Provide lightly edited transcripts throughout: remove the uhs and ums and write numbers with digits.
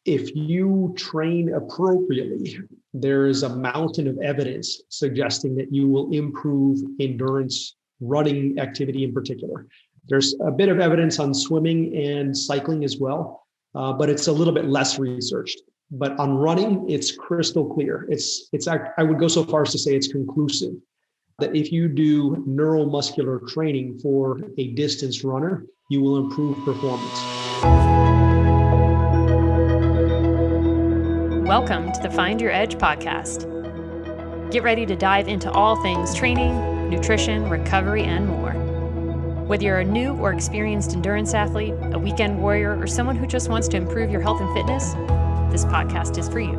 if you train appropriately, there is a mountain of evidence suggesting that you will improve endurance, running activity in particular. There's a bit of evidence on swimming and cycling as well, but it's a little bit less researched. But on running, it's crystal clear. I would go so far as to say it's conclusive that if you do neuromuscular training for a distance runner, you will improve performance. Welcome to the Find Your Edge podcast. Get ready to dive into all things training, nutrition, recovery, and more. Whether you're a new or experienced endurance athlete, a weekend warrior, or someone who just wants to improve your health and fitness, this podcast is for you.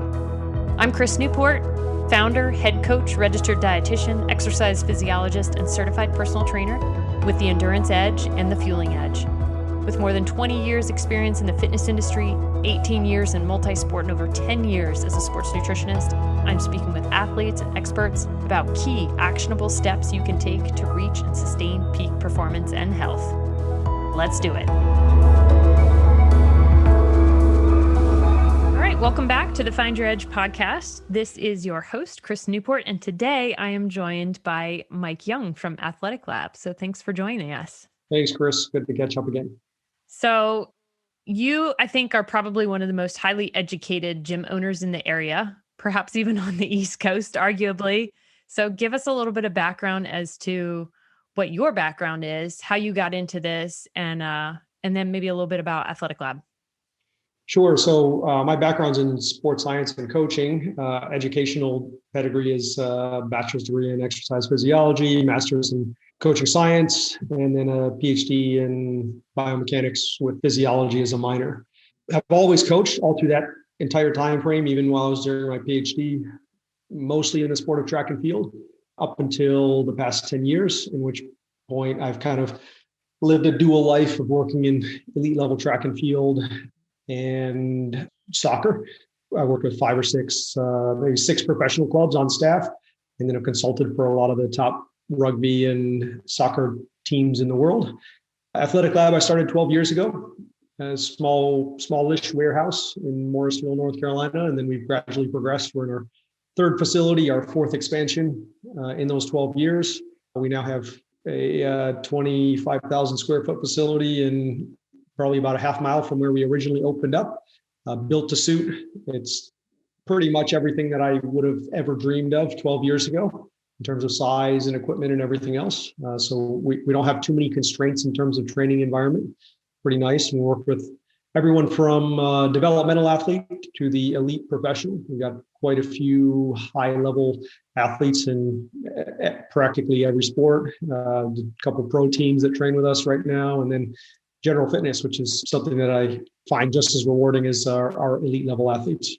I'm Chris Newport, founder, head coach, registered dietitian, exercise physiologist, and certified personal trainer with the Endurance Edge and the Fueling Edge. With more than 20 years experience in the fitness industry, 18 years in multi-sport, and over 10 years as a sports nutritionist, I'm speaking with athletes and experts about key actionable steps you can take to reach and sustain peak performance and health. Let's do it. All right, welcome back to the Find Your Edge podcast. This is your host, Chris Newport, and today I am joined by Mike Young from Athletic Lab. So thanks for joining us. Thanks, Chris. Good to catch up again. So you, I think, are probably one of the most highly educated gym owners in the area, perhaps even on the East Coast, arguably. So give us a little bit of background as to what your background is, how you got into this, and then maybe a little bit about Athletic Lab. Sure. So my background's in sports science and coaching. Educational pedigree is a bachelor's degree in exercise physiology, master's in coaching science, and then a PhD in biomechanics with physiology as a minor. I've always coached all through that entire time frame, even while I was doing my PhD, mostly in the sport of track and field, up until the past 10 years, in which point I've kind of lived a dual life of working in elite level track and field and soccer. I worked with 5 or 6, maybe 6 professional clubs on staff, and then I've consulted for a lot of the top rugby and soccer teams in the world. Athletic Lab, I started 12 years ago, a smallish warehouse in Morrisville, North Carolina. And then we've gradually progressed. We're in our 3rd facility, our 4th expansion in those 12 years. We now have a 25,000 square foot facility and probably about a half mile from where we originally opened up, built to suit. It's pretty much everything that I would have ever dreamed of 12 years ago in terms of size and equipment and everything else. So we don't have too many constraints in terms of training environment. Pretty nice. We work with everyone from developmental athlete to the elite professional. We've got quite a few high-level athletes in practically every sport. A couple of pro teams that train with us right now, and then general fitness, which is something that I find just as rewarding as our elite level athletes.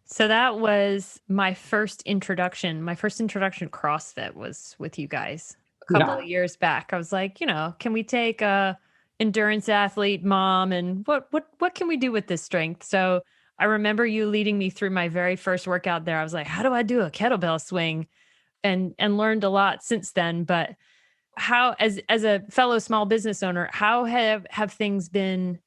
So that was my first introduction. My first introduction to CrossFit was with you guys a couple of years back. I was like, can we take a endurance athlete mom and what can we do with this strength? So I remember you leading me through my very first workout there. I was like, how do I do a kettlebell swing? And learned a lot since then. But how, as a fellow small business owner, how have things been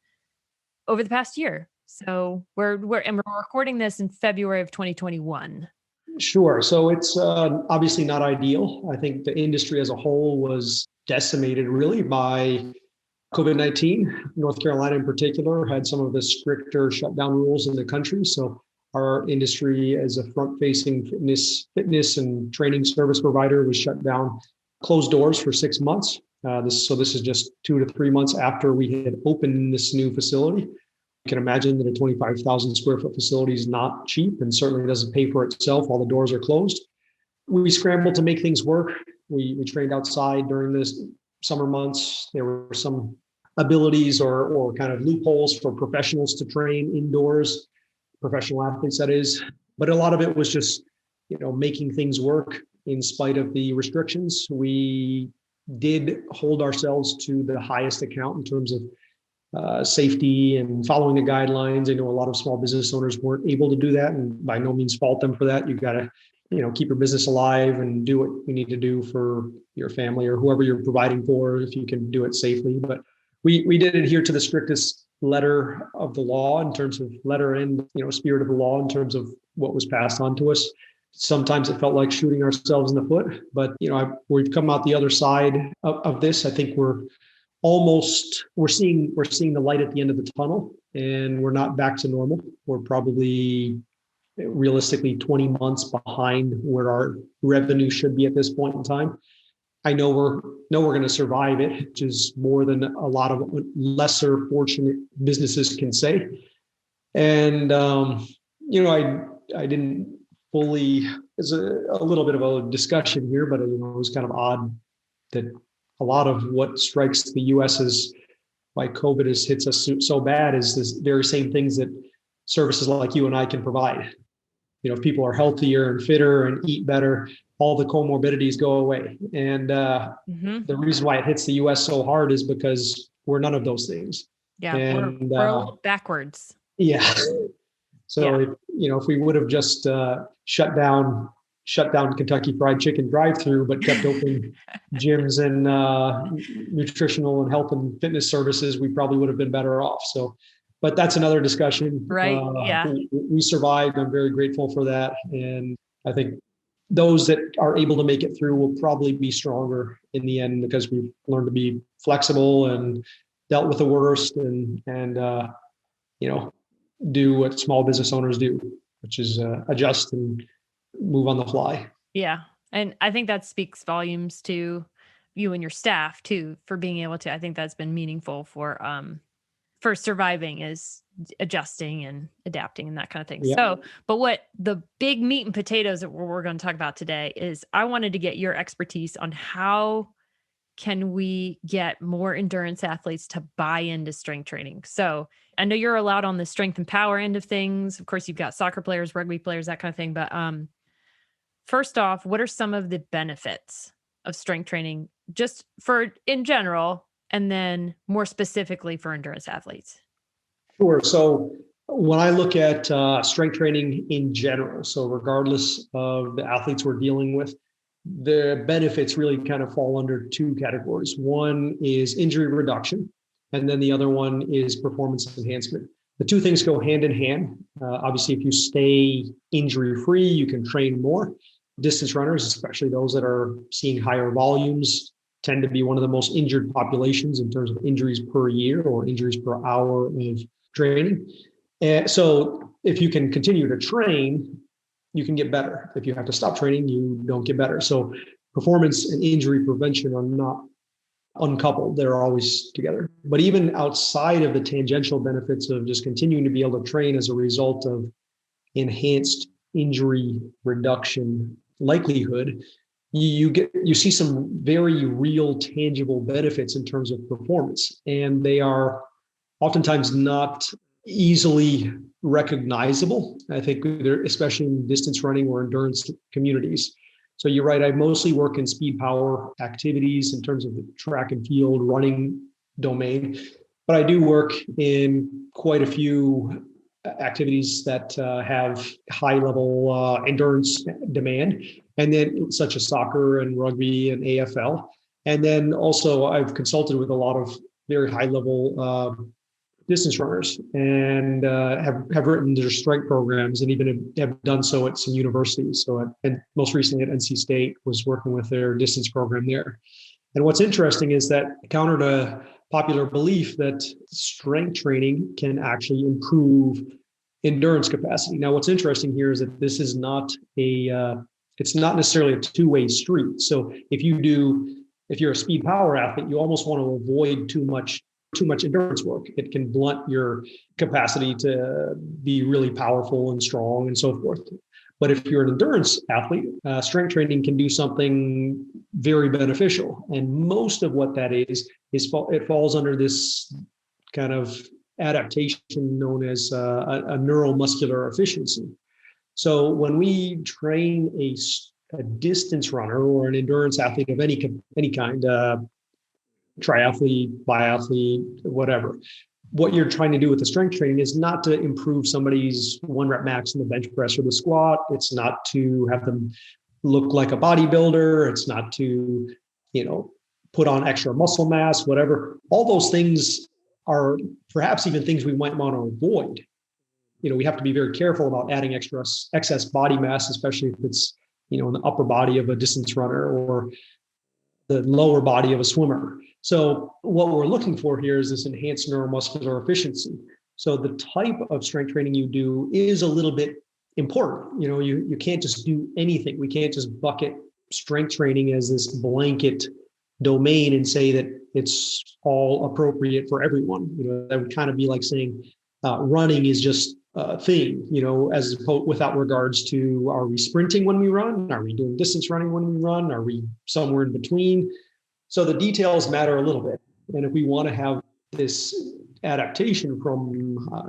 over the past year? So we're recording this in February of 2021. Sure. So it's obviously not ideal. I think the industry as a whole was decimated really by COVID-19. North Carolina in particular had some of the stricter shutdown rules in the country. So our industry as a front-facing fitness and training service provider was shut down, closed doors for 6 months. This is just 2 to 3 months after we had opened this new facility. You can imagine that a 25,000 square foot facility is not cheap and certainly doesn't pay for itself while the doors are closed. We scrambled to make things work. We trained outside during this summer months. There were some abilities or kind of loopholes for professionals to train indoors, professional athletes, that is. But a lot of it was just, making things work in spite of the restrictions. We did hold ourselves to the highest account in terms of safety and following the guidelines. I know a lot of small business owners weren't able to do that, and by no means fault them for that. You've got to, keep your business alive and do what you need to do for your family or whoever you're providing for, if you can do it safely. But we did adhere to the strictest letter of the law in terms of letter and, spirit of the law in terms of what was passed on to us. Sometimes it felt like shooting ourselves in the foot, but we've come out the other side of this. I think we're seeing the light at the end of the tunnel, and we're not back to normal. We're probably realistically 20 months behind where our revenue should be at this point in time. I know we're going to survive it, which is more than a lot of lesser fortunate businesses can say. And I didn't fully. It's a little bit of a discussion here, but it was kind of odd that a lot of what strikes the U.S. as why COVID hits us so bad is this very same things that services like you and I can provide. If people are healthier and fitter and eat better, all the comorbidities go away. And the reason why it hits the U.S. so hard is because we're none of those things. Yeah, and, we're a little backwards. Yeah. So if we would have just shut down Kentucky Fried Chicken drive-through, but kept open gyms and nutritional and health and fitness services, we probably would have been better off. So, but that's another discussion. Right. Yeah. We survived. I'm very grateful for that. And I think those that are able to make it through will probably be stronger in the end because we've learned to be flexible and dealt with the worst and do what small business owners do, which is adjust and move on the fly. Yeah. And I think that speaks volumes to you and your staff too, for being able to, I think that's been meaningful for surviving, is adjusting and adapting and that kind of thing. Yeah. So, but what the big meat and potatoes that we're going to talk about today is I wanted to get your expertise on how can we get more endurance athletes to buy into strength training? So I know you're allowed on the strength and power end of things. Of course, you've got soccer players, rugby players, that kind of thing. But first off, what are some of the benefits of strength training just for in general, and then more specifically for endurance athletes? Sure. So when I look at strength training in general, so regardless of the athletes we're dealing with, the benefits really kind of fall under two categories. One is injury reduction, and then the other one is performance enhancement. The two things go hand in hand. Obviously, if you stay injury-free, you can train more. Distance runners, especially those that are seeing higher volumes, tend to be one of the most injured populations in terms of injuries per year or injuries per hour of training. And so if you can continue to train, you can get better. If you have to stop training, you don't get better. So performance and injury prevention are not uncoupled. They're always together. But even outside of the tangential benefits of just continuing to be able to train as a result of enhanced injury reduction likelihood, you see some very real tangible benefits in terms of performance. And they are oftentimes not easily recognizable. I think they're, especially in distance running or endurance communities. So you're right. I mostly work in speed power activities in terms of the track and field running domain, but I do work in quite a few activities that have high level endurance demand, and then such as soccer and rugby and AFL. And then also I've consulted with a lot of very high level distance runners and have written their strength programs and even have done so at some universities. So, and most recently at NC State was working with their distance program there. And what's interesting is that, counter to popular belief, that strength training can actually improve endurance capacity. Now, what's interesting here is that this is not it's not necessarily a two-way street. So if you're a speed power athlete, you almost want to avoid too much endurance work. It can blunt your capacity to be really powerful and strong and so forth. But if you're an endurance athlete, strength training can do something very beneficial. And most of what that is it falls under this kind of adaptation known as a neuromuscular efficiency. So when we train a distance runner or an endurance athlete of any kind, triathlete, biathlete, whatever, what you're trying to do with the strength training is not to improve somebody's 1 rep max in the bench press or the squat. It's not to have them look like a bodybuilder. It's not to, put on extra muscle mass, whatever. All those things are perhaps even things we might want to avoid. We have to be very careful about adding excess body mass, especially if it's, in the upper body of a distance runner or the lower body of a swimmer. So what we're looking for here is this enhanced neuromuscular efficiency. So the type of strength training you do is a little bit important. You can't just do anything. We can't just bucket strength training as this blanket domain and say that it's all appropriate for everyone. That would kind of be like saying running is just a thing, as opposed, without regards to, are we sprinting when we run? Are we doing distance running when we run? Are we somewhere in between? So the details matter a little bit. And if we want to have this adaptation from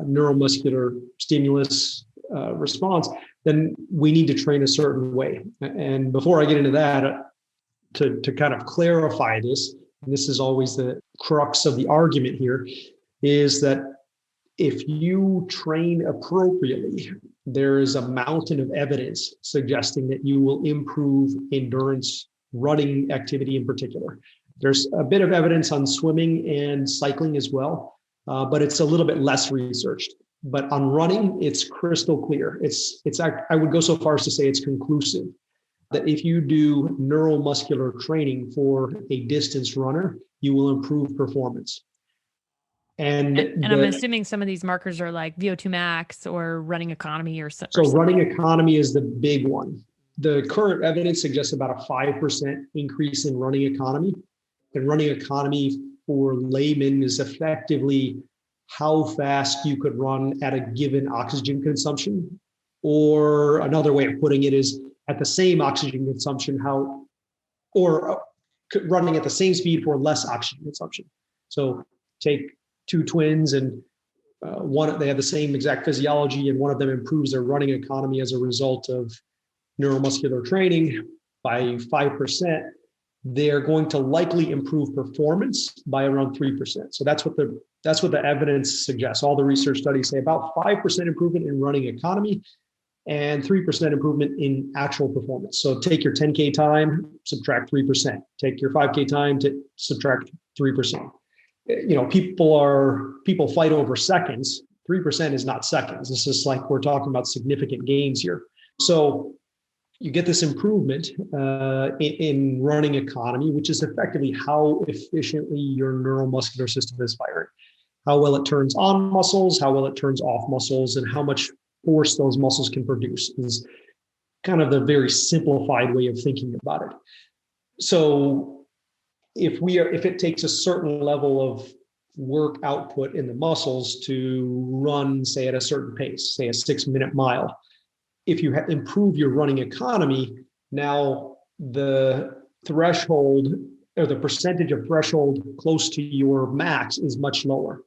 neuromuscular stimulus response, then we need to train a certain way. And before I get into that, to kind of clarify this, and this is always the crux of the argument here, is that if you train appropriately, there is a mountain of evidence suggesting that you will improve endurance, running activity in particular. There's a bit of evidence on swimming and cycling as well, but it's a little bit less researched. But on running, it's crystal clear. I would go so far as to say it's conclusive that if you do neuromuscular training for a distance runner, you will improve performance. And I'm assuming some of these markers are like VO2 max or running economy or something. So running economy is the big one. The current evidence suggests about a 5% increase in running economy. And running economy for laymen is effectively how fast you could run at a given oxygen consumption. Or another way of putting it is at the same oxygen consumption, running at the same speed for less oxygen consumption. So take two twins and they have the same exact physiology, and one of them improves their running economy as a result of neuromuscular training by 5%. They're going to likely improve performance by around 3%. So that's what the evidence suggests. All the research studies say about 5% improvement in running economy and 3% improvement in actual performance. So take your 10K time, subtract 3%. Take your 5K time to subtract 3%. People fight over seconds. 3% is not seconds. It's just like we're talking about significant gains here. So you get this improvement in running economy, which is effectively how efficiently your neuromuscular system is firing, how well it turns on muscles, how well it turns off muscles, and how much force those muscles can produce is kind of the very simplified way of thinking about it. So if it takes a certain level of work output in the muscles to run, say, at a certain pace, say a 6-minute mile, if you improve your running economy, now the threshold or the percentage of threshold close to your max is much lower.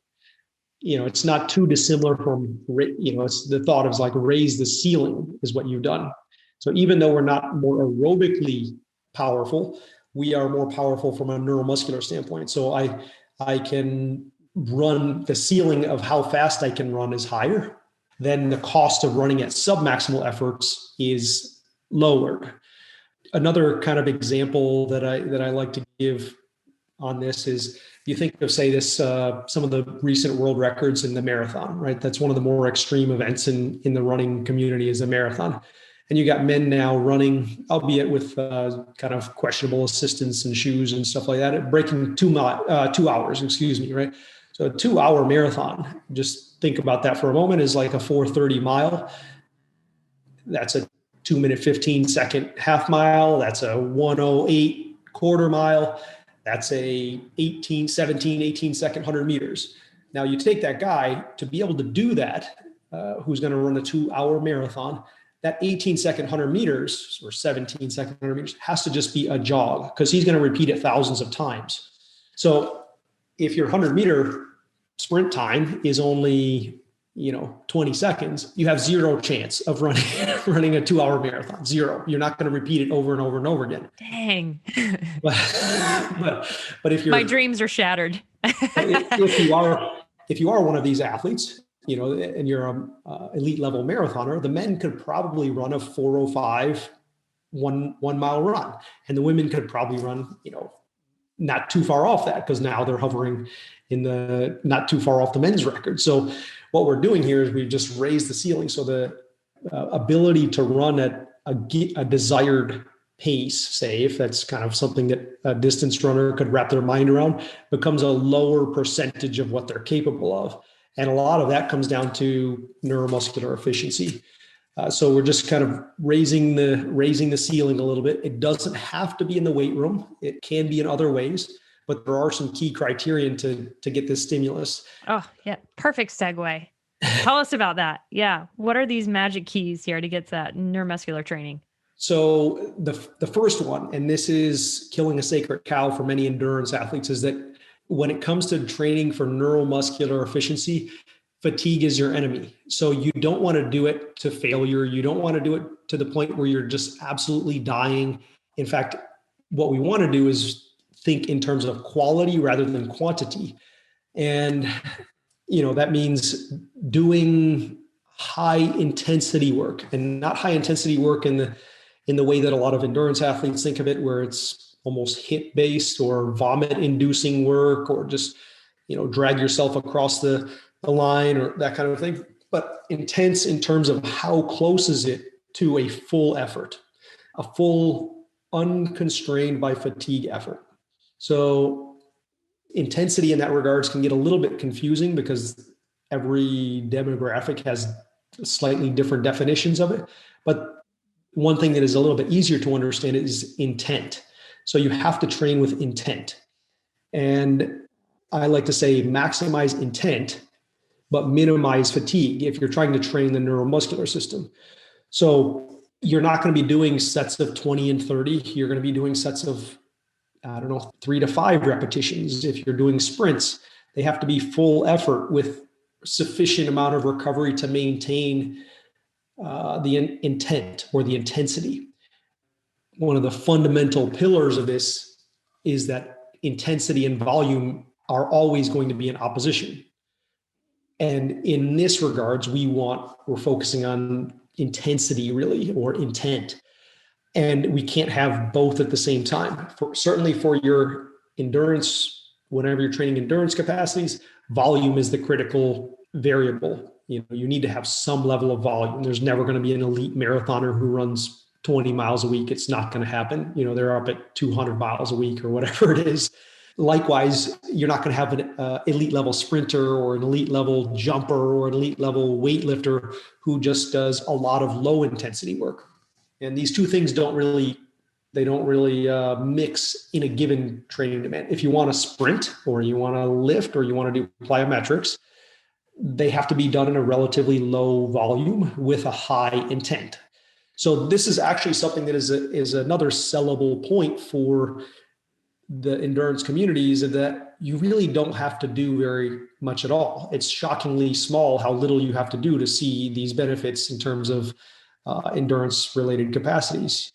It's not too dissimilar from, it's the thought of like raise the ceiling is what you've done. So even though we're not more aerobically powerful, we are more powerful from a neuromuscular standpoint. So I can run, the ceiling of how fast I can run is higher. Then the cost of running at submaximal efforts is lowered. Another kind of example that I like to give on this is, you think of, say, some of the recent world records in the marathon, right? That's one of the more extreme events in the running community is a marathon. And you got men now running, albeit with kind of questionable assistance and shoes and stuff like that, breaking 2 hours, right? So a 2-hour marathon, just think about that for a moment, is like a 4:30 mile. That's a 2-minute, 15-second half mile. That's a 1:08 quarter mile. That's a 18 second 100 meters. Now you take that guy to be able to do that, who's going to run a 2-hour marathon, that 18-second 100 meters or 17-second 100 meters has to just be a jog, because he's going to repeat it thousands of times. So if your 100-meter sprint time is only 20 seconds, you have zero chance of running a 2-hour marathon. Zero. You're not going to repeat it over and over and over again. Dang. But if my dreams are shattered. if you are one of these athletes, and you're an elite level marathoner, the men could probably run a 4:05 1 mile run, and the women could probably run not too far off that, because now they're hovering in the not too far off the men's record. So what we're doing here is we've just raised the ceiling. So the ability to run at a desired pace, say, if that's kind of something that a distance runner could wrap their mind around, becomes a lower percentage of what they're capable of. And a lot of that comes down to neuromuscular efficiency. So we're just kind of raising the ceiling a little bit. It doesn't have to be in the weight room. It can be in other ways, but there are some key criterion to get this stimulus. Oh, yeah. Perfect segue. Tell us about that. Yeah. What are these magic keys here to get that neuromuscular training? So the first one, and this is killing a sacred cow for many endurance athletes, is that when it comes to training for neuromuscular efficiency, fatigue is your enemy. So you don't want to do it to failure. You don't want to do it to the point where you're just absolutely dying. In fact, what we want to do is think in terms of quality rather than quantity. And, that means doing high intensity work, and not high intensity work in the way that a lot of endurance athletes think of it, where it's almost HIIT based or vomit-inducing work, or just, drag yourself across the line or that kind of thing. But intense in terms of how close is it to a full effort, a full unconstrained by fatigue effort. So intensity in that regards can get a little bit confusing because every demographic has slightly different definitions of it. But one thing that is a little bit easier to understand is intent. So you have to train with intent. And I like to say maximize intent, but minimize fatigue if you're trying to train the neuromuscular system. So you're not going to be doing sets of 20 and 30. You're going to be doing sets of 3 to 5 repetitions. If you're doing sprints, they have to be full effort with sufficient amount of recovery to maintain the intent or the intensity. One of the fundamental pillars of this is that intensity and volume are always going to be in opposition. And in this regards, we're focusing on intensity really, or intent. And we can't have both at the same time. Certainly for your endurance, whenever you're training endurance capacities, volume is the critical variable. You need to have some level of volume. There's never going to be an elite marathoner who runs 20 miles a week. It's not going to happen. They're up at 200 miles a week or whatever it is. Likewise, you're not going to have an elite level sprinter or an elite level jumper or an elite level weightlifter who just does a lot of low intensity work. And these two things don't really mix in a given training demand. If you want to sprint or you want to lift or you want to do plyometrics, they have to be done in a relatively low volume with a high intent. So this is actually something that is another sellable point for the endurance communities, is that you really don't have to do very much at all. It's shockingly small how little you have to do to see these benefits in terms of endurance related capacities.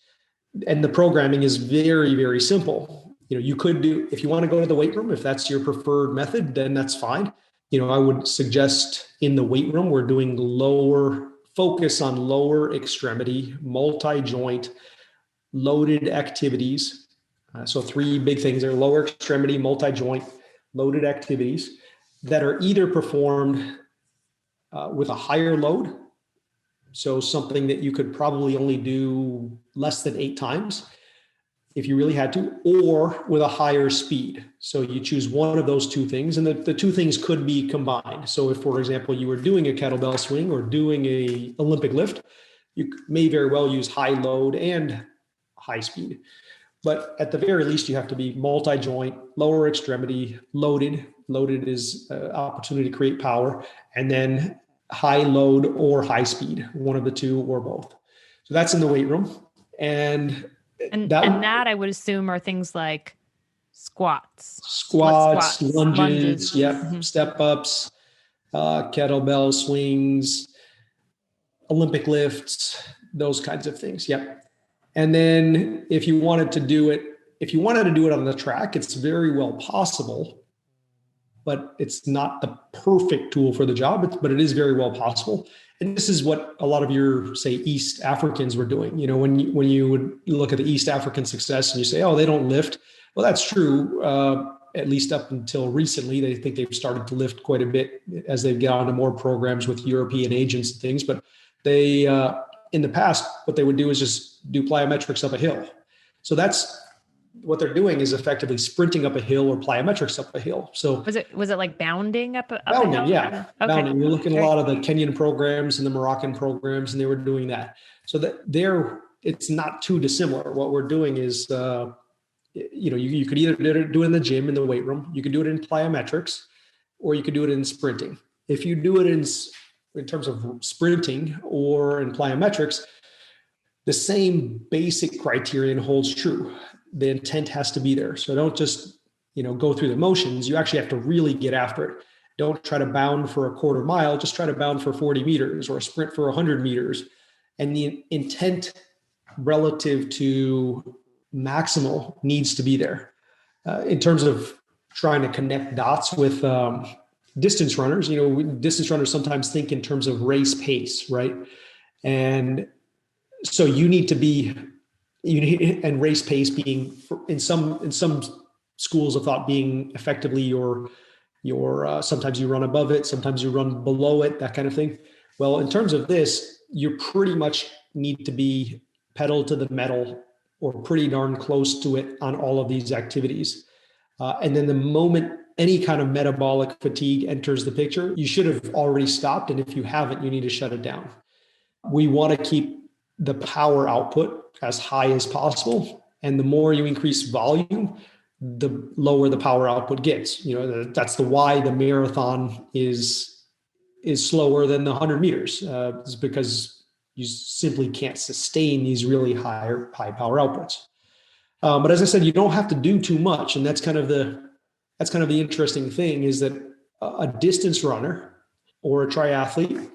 And the programming is very, very simple. You could do, if you want to go to the weight room, if that's your preferred method, then that's fine. I would suggest in the weight room, we're doing focus on lower extremity, multi-joint, loaded activities. So 3 big things are lower extremity, multi-joint, loaded activities that are either performed with a higher load. So something that you could probably only do less than 8 times if you really had to, or with a higher speed. So you choose one of those 2 things, and the 2 things could be combined. So if, for example, you were doing a kettlebell swing or doing a Olympic lift, you may very well use high load and high speed. But at the very least, you have to be multi-joint, lower extremity, loaded. Loaded is opportunity to create power, and then high load or high speed, one of the 2 or both. So that's in the weight room. And that I would assume are things like squats, lunges, yep, mm-hmm. Step ups, kettlebell swings, Olympic lifts, those kinds of things. Yep. And then if you wanted to do it on the track, it's very well possible, but it's not the perfect tool for the job, but it is very well possible. And this is what a lot of your, say, East Africans were doing. When you would look at the East African success and you say, oh, they don't lift, Well, that's true. At least up until recently, they think they've started to lift quite a bit as they've got onto more programs with European agents and things. But they, in the past, what they would do is just do plyometrics up a hill. So that's what they're doing, is effectively sprinting up a hill or plyometrics up a hill. So was it like bounding up a bounding, hill? yeah, Okay. bounding. You're looking at a lot of the Kenyan programs and the Moroccan programs, and they were doing that. So that it's not too dissimilar. What we're doing is, you could either do it in the gym, in the weight room, you could do it in plyometrics, or you could do it in sprinting. If you do it in terms of sprinting or in plyometrics, the same basic criterion holds true. The intent has to be there. So don't just, go through the motions. You actually have to really get after it. Don't try to bound for a quarter mile. Just try to bound for 40 meters or sprint for 100 meters. And the intent relative to maximal needs to be there. In terms of trying to connect dots with distance runners, distance runners sometimes think in terms of race pace, right? And so you need to be, and race pace being in some schools of thought being effectively your sometimes you run above it, sometimes you run below it, that kind of thing. Well, in terms of this, you pretty much need to be pedal to the metal or pretty darn close to it on all of these activities. And then the moment any kind of metabolic fatigue enters the picture, you should have already stopped. And if you haven't, you need to shut it down. We want to keep the power output as high as possible. And the more you increase volume, the lower the power output gets. That's why the marathon is slower than the 100 meters. It's because you simply can't sustain these really high power outputs. But as I said, you don't have to do too much. And that's kind of the interesting thing, is that a distance runner or a triathlete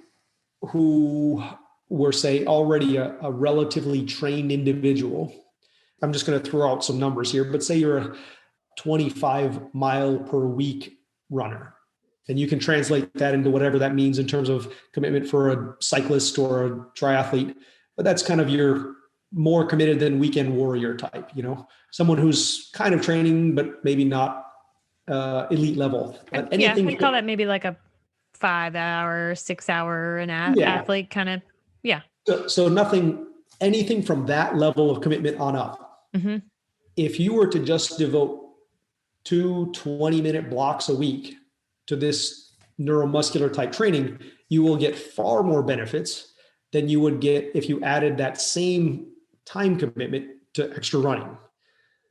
who were, say, already a relatively trained individual. I'm just going to throw out some numbers here, but say you're a 25 mile per week runner. And you can translate that into whatever that means in terms of commitment for a cyclist or a triathlete. But that's kind of your more committed than weekend warrior type, someone who's kind of training, but maybe not elite level. We call that maybe like a 5 hour, 6 hour athlete kind of. Yeah. So anything from that level of commitment on up. Mm-hmm. If you were to just devote 2 20-minute blocks a week to this neuromuscular type training, you will get far more benefits than you would get if you added that same time commitment to extra running.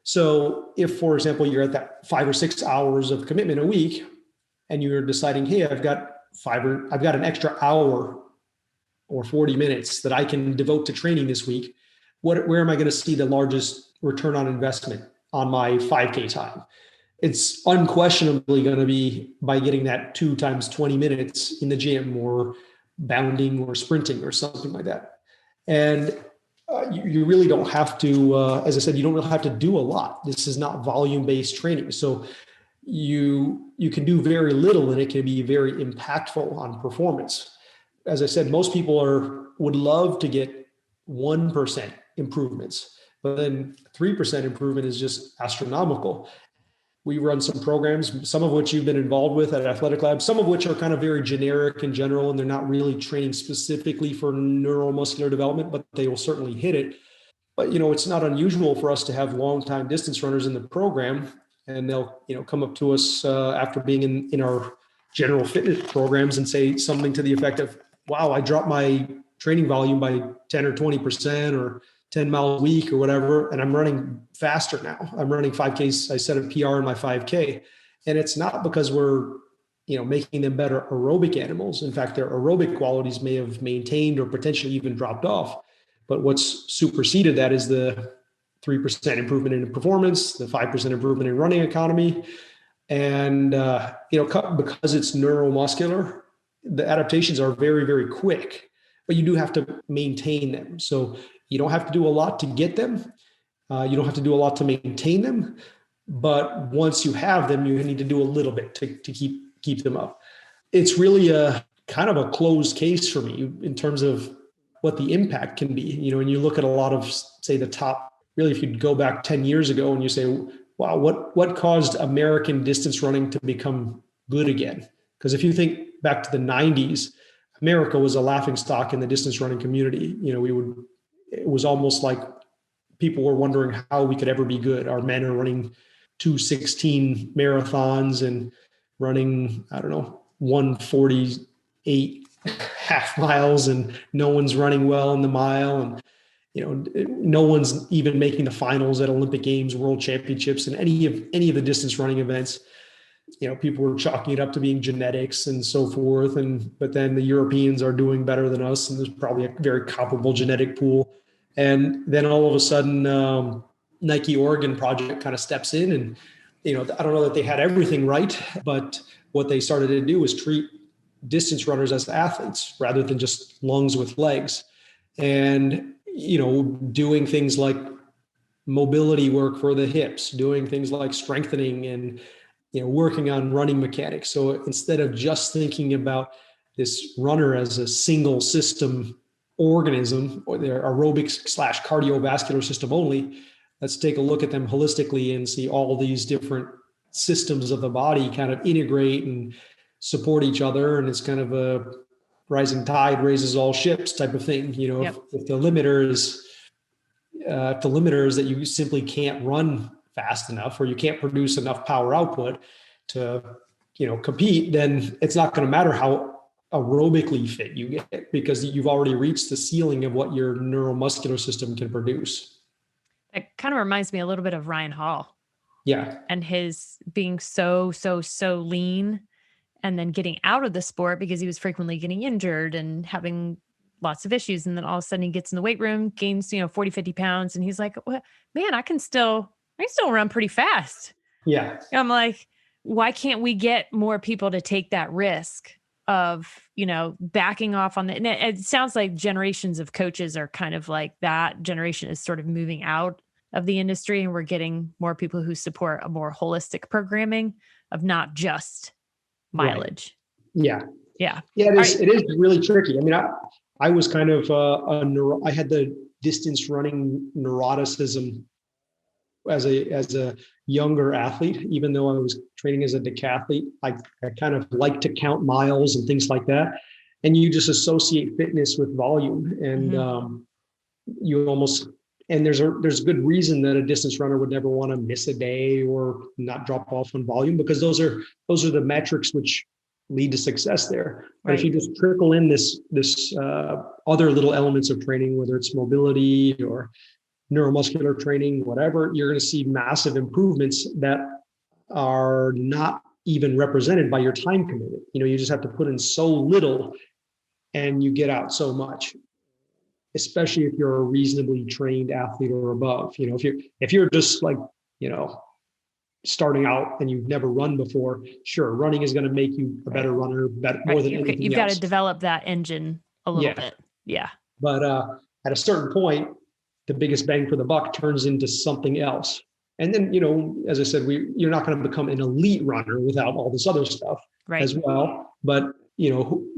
So if, for example, you're at that 5 or 6 hours of commitment a week and you're deciding, hey, I've got an extra hour or 40 minutes that I can devote to training this week, where am I going to see the largest return on investment on my 5K time? It's unquestionably going to be by getting that 2 times 20 minutes in the gym or bounding or sprinting or something like that. And you really don't have to, as I said, you don't really have to do a lot. This is not volume-based training. So you can do very little and it can be very impactful on performance. As I said, most people would love to get 1% improvements, but then 3% improvement is just astronomical. We run some programs, some of which you've been involved with at Athletic Lab, some of which are kind of very generic in general, and they're not really training specifically for neuromuscular development, but they will certainly hit it. But, it's not unusual for us to have long-time distance runners in the program, and they'll, come up to us after being in our general fitness programs and say something to the effect of, wow, I dropped my training volume by 10 or 20% or 10 miles a week or whatever, and I'm running faster now. I'm running 5Ks. I set a PR in my 5K. And it's not because we're, making them better aerobic animals. In fact, their aerobic qualities may have maintained or potentially even dropped off. But what's superseded that is the 3% improvement in performance, the 5% improvement in running economy. And, because it's neuromuscular, the adaptations are very, very quick, but you do have to maintain them. So you don't have to do a lot to get them. You don't have to do a lot to maintain them. But once you have them, you need to do a little bit to keep them up. It's really a kind of a closed case for me in terms of what the impact can be. And you look at a lot of, say, the top, really, if you go back 10 years ago and you say, wow, what caused American distance running to become good again? Because if you think back to the 90s, America was a laughingstock in the distance running community. It was almost like people were wondering how we could ever be good. Our men are running 2:16 marathons and running, I don't know, 1:48 half miles, and no one's running well in the mile. And no one's even making the finals at Olympic Games, World Championships, and any of the distance running events. People were chalking it up to being genetics and so forth. But then the Europeans are doing better than us, and there's probably a very comparable genetic pool. And then all of a sudden, Nike Oregon project kind of steps in, and I don't know that they had everything right, but what they started to do was treat distance runners as athletes rather than just lungs with legs. And doing things like mobility work for the hips, doing things like strengthening and, working on running mechanics. So instead of just thinking about this runner as a single system organism or their aerobics/cardiovascular system only, let's take a look at them holistically and see all these different systems of the body kind of integrate and support each other. And it's kind of a rising tide raises all ships type of thing. Yep. If the limiter is that you simply can't run fast enough, or you can't produce enough power output to, compete, then it's not going to matter how aerobically fit you get, because you've already reached the ceiling of what your neuromuscular system can produce. It kind of reminds me a little bit of Ryan Hall. Yeah. And his being so lean, and then getting out of the sport because he was frequently getting injured and having lots of issues. And then all of a sudden he gets in the weight room, gains, 40, 50 pounds. And he's like, well, man, I can still run pretty fast. Yeah. And I'm like, why can't we get more people to take that risk of, backing off on the, and it sounds like generations of coaches are kind of like that generation is sort of moving out of the industry, and we're getting more people who support a more holistic programming of not just mileage. Right. Yeah. It is really tricky. I mean, I was kind of I had the distance running neuroticism as a younger athlete. Even though I was training as a decathlete, I kind of like to count miles and things like that. And you just associate fitness with volume, and you almost, and there's a good reason that a distance runner would never want to miss a day or not drop off on volume, because those are the metrics which lead to success there. But Right. if you just trickle in this other little elements of training, whether it's mobility or neuromuscular training, whatever, you're going to see massive improvements that are not even represented by your time commitment. You just have to put in so little and you get out so much, especially if you're a reasonably trained athlete or above. If you're just like, starting out and you've never run before, sure, running is going to make you a better runner, more than anything You've else. got to develop that engine a little bit. Yeah. But at a certain point, the biggest bang for the buck turns into something else. And then, as I said, you're not going to become an elite runner without all this other stuff as well. But,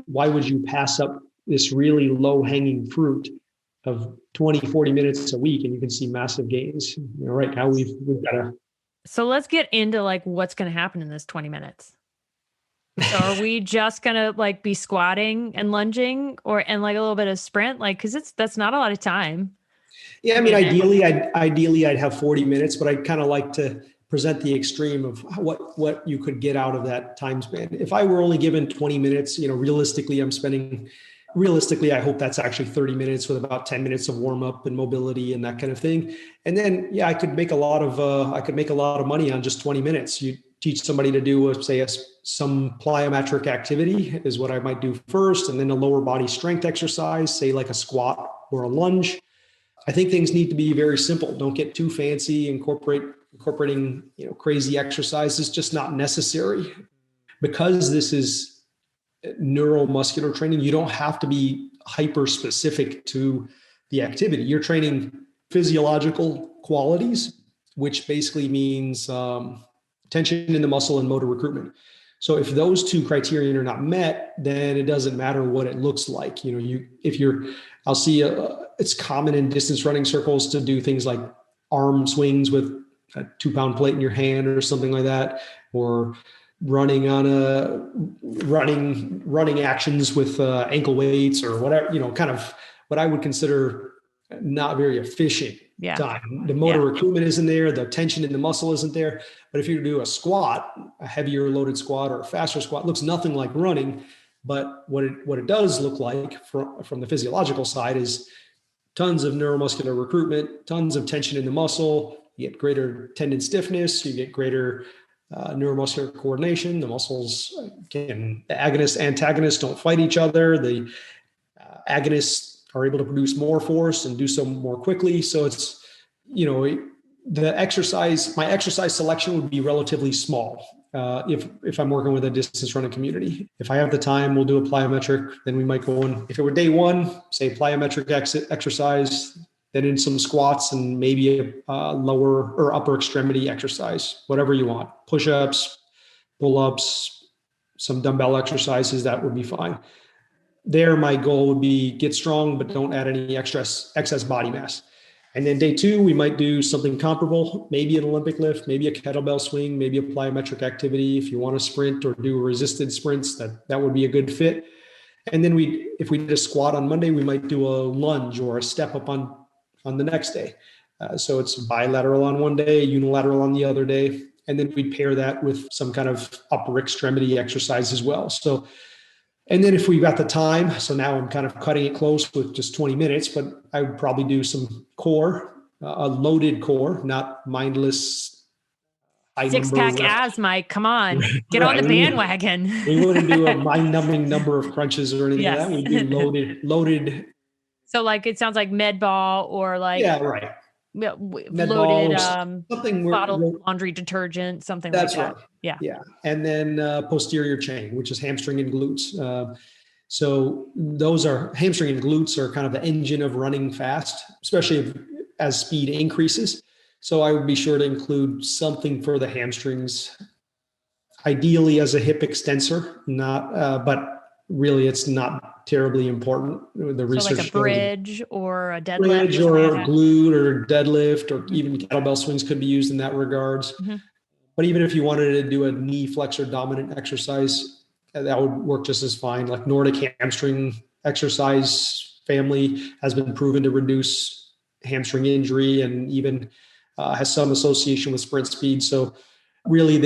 why would you pass up this really low hanging fruit of 20, 40 minutes a week, and you can see massive gains? Right now we've got to. So let's get into what's going to happen in this 20 minutes. So are we just going to be squatting and lunging and a little bit of sprint? Cause that's not a lot of time. Yeah. I mean, ideally I'd have 40 minutes, but I'd kind of like to present the extreme of what you could get out of that time span. If I were only given 20 minutes, realistically, I hope that's actually 30 minutes with about 10 minutes of warm up and mobility and that kind of thing. And then, I could make a lot of money on just 20 minutes. You teach somebody to do, some plyometric activity is what I might do first. And then a lower body strength exercise, say like a squat or a lunge. I think things need to be very simple. Don't get too fancy. Incorporating, crazy exercises, just not necessary. Because this is neuromuscular training, you don't have to be hyper specific to the activity. You're training physiological qualities, which basically means tension in the muscle and motor recruitment. So if those two criteria are not met, then it doesn't matter what it looks like. I'll see it's common in distance running circles to do things like arm swings with a 2-pound plate in your hand or something like that, or running actions with ankle weights or whatever, kind of what I would consider not very efficient time. The motor recruitment isn't there. The tension in the muscle isn't there. But if you do a squat, a heavier loaded squat or a faster squat, it looks nothing like running. But what it does look like from the physiological side is tons of neuromuscular recruitment, tons of tension in the muscle. You get greater tendon stiffness. You get greater neuromuscular coordination. The muscles the agonist antagonists don't fight each other. The agonists are able to produce more force and do so more quickly. So it's, my exercise selection would be relatively small if I'm working with a distance running community. If I have the time, we'll do a plyometric. Then we might go in, if it were day one, say plyometric exercise, then in some squats and maybe a lower or upper extremity exercise, whatever you want. Push-ups, pull-ups, some dumbbell exercises, that would be fine. There, my goal would be get strong, but don't add any excess body mass. And then day two, we might do something comparable, maybe an Olympic lift, maybe a kettlebell swing, maybe a plyometric activity. If you want to sprint or do resisted sprints, that would be a good fit. And then if we did a squat on Monday, we might do a lunge or a step up on the next day. So it's bilateral on one day, unilateral on the other day. And then we pair that with some kind of upper extremity exercise as well. So, and then if we've got the time, so now I'm kind of cutting it close with just 20 minutes, but I would probably do some core, a loaded core, not mindless. Six-pack abs, Mike. Come on, get on the bandwagon. We wouldn't do a mind-numbing number of crunches or anything like that. We do loaded. So like, it sounds like med ball or like loaded bottled laundry detergent, something like that. That's right. Yeah. And then posterior chain, which is hamstring and glutes. So hamstring and glutes are kind of the engine of running fast, especially as speed increases. So I would be sure to include something for the hamstrings, ideally as a hip extensor, but really it's not terribly important. The research like a bridge or a deadlift. Bridge or glute or deadlift or even kettlebell swings could be used in that regards. Mm-hmm. But even if you wanted to do a knee flexor dominant exercise, that would work just as fine. Like Nordic hamstring exercise family has been proven to reduce hamstring injury and even has some association with sprint speed. So really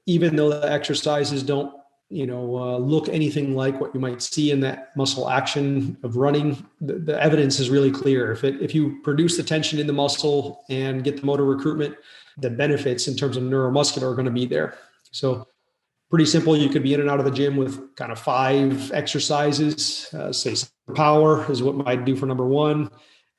even though the exercises don't look anything like what you might see in that muscle action of running, the evidence is really clear. If you produce the tension in the muscle and get the motor recruitment, the benefits in terms of neuromuscular are going to be there. So pretty simple. You could be in and out of the gym with kind of 5 exercises, say power is what I'd do for number 1.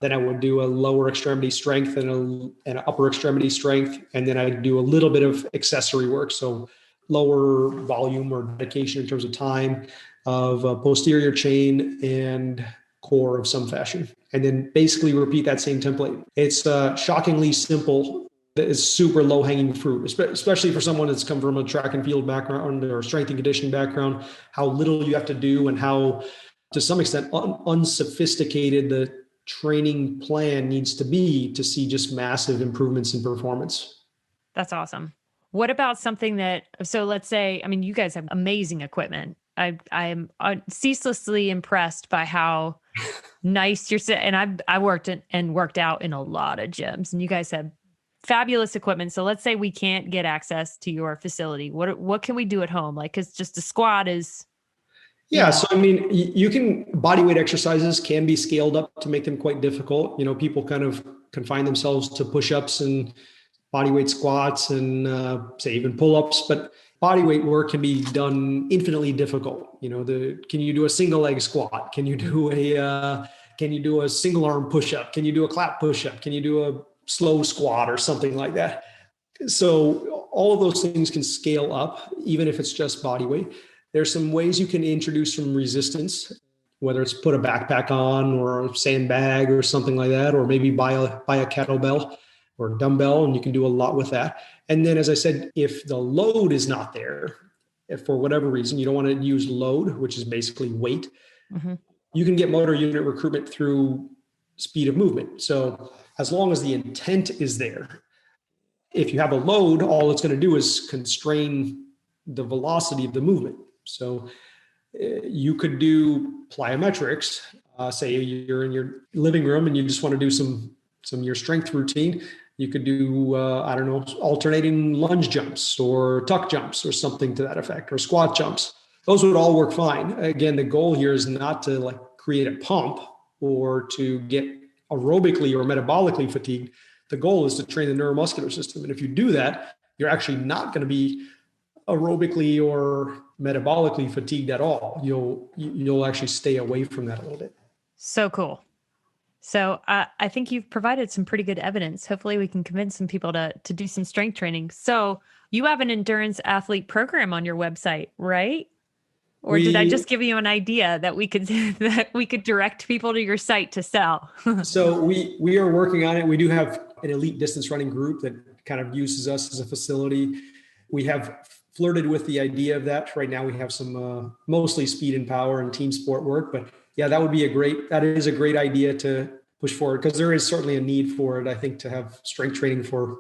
Then I would do a lower extremity strength and an upper extremity strength. And then I'd do a little bit of accessory work. So lower volume or dedication in terms of time of posterior chain and core of some fashion. And then basically repeat that same template. It's shockingly simple. It's super low hanging fruit, especially for someone that's come from a track and field background or strength and conditioning background, how little you have to do and how, to some extent, unsophisticated the training plan needs to be to see just massive improvements in performance. That's awesome. What about something so let's say, you guys have amazing equipment. I am ceaselessly impressed by how nice and I worked out in a lot of gyms, and you guys have fabulous equipment. So let's say we can't get access to your facility. What can we do at home? Like, cause just a squat is. Yeah. So, bodyweight exercises can be scaled up to make them quite difficult. People kind of confine themselves to push-ups and bodyweight squats and say even pull-ups, but bodyweight work can be done infinitely difficult. Can you do a single leg squat? Can you do a single arm push-up? Can you do a clap push-up? Can you do a slow squat or something like that? So all of those things can scale up, even if it's just bodyweight. There's some ways you can introduce some resistance, whether it's put a backpack on or a sandbag or something like that, or maybe buy a kettlebell or dumbbell, and you can do a lot with that. And then, as I said, if the load is not there, if for whatever reason you don't want to use load, which is basically weight, mm-hmm. you can get motor unit recruitment through speed of movement. So as long as the intent is there, if you have a load, all it's going to do is constrain the velocity of the movement. So you could do plyometrics. Say you're in your living room and you just want to do some your strength routine. You could do, alternating lunge jumps or tuck jumps or something to that effect, or squat jumps. Those would all work fine. Again, the goal here is not to create a pump or to get aerobically or metabolically fatigued. The goal is to train the neuromuscular system. And if you do that, you're actually not going to be aerobically or metabolically fatigued at all. You'll actually stay away from that a little bit. So cool. So I think you've provided some pretty good evidence. Hopefully we can convince some people to do some strength training. So you have an endurance athlete program on your website, right? Or did I just give you an idea that we could direct people to your site to sell? So we are working on it. We do have an elite distance running group that kind of uses us as a facility. We have flirted with the idea of that. Right now we have some mostly speed and power and team sport work, but yeah, that is a great idea to push forward, because there is certainly a need for it, I think, to have strength training for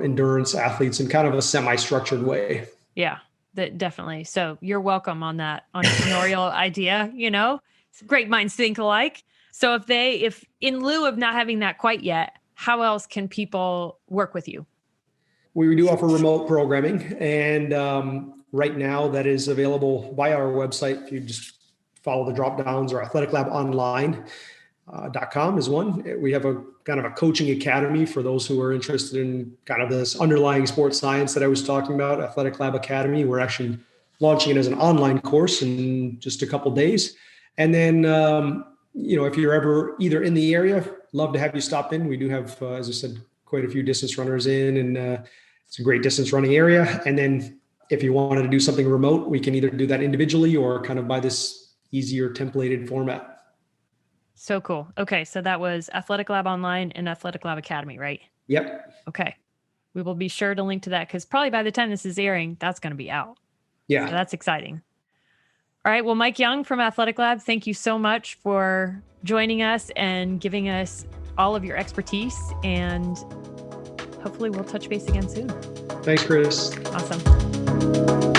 endurance athletes in kind of a semi-structured way. Yeah, definitely. So you're welcome on that entrepreneurial idea, great minds think alike. So if in lieu of not having that quite yet, how else can people work with you? We do offer remote programming, and right now that is available via our website. If you just follow the drop downs, or athleticlabonline.com is one. We have a kind of a coaching academy for those who are interested in kind of this underlying sports science that I was talking about, Athletic Lab Academy. We're actually launching it as an online course in just a couple of days. And then, if you're ever either in the area, love to have you stop in. We do have, as I said, quite a few distance runners in, and it's a great distance running area. And then if you wanted to do something remote, we can either do that individually or kind of by this easier templated format. So cool. Okay. So that was Athletic Lab Online and Athletic Lab Academy, right? Yep. Okay. We will be sure to link to that, because probably by the time this is airing, that's going to be out. Yeah. So that's exciting. All right. Well, Mike Young from Athletic Lab, thank you so much for joining us and giving us all of your expertise, and hopefully we'll touch base again soon. Thanks, Chris. Awesome.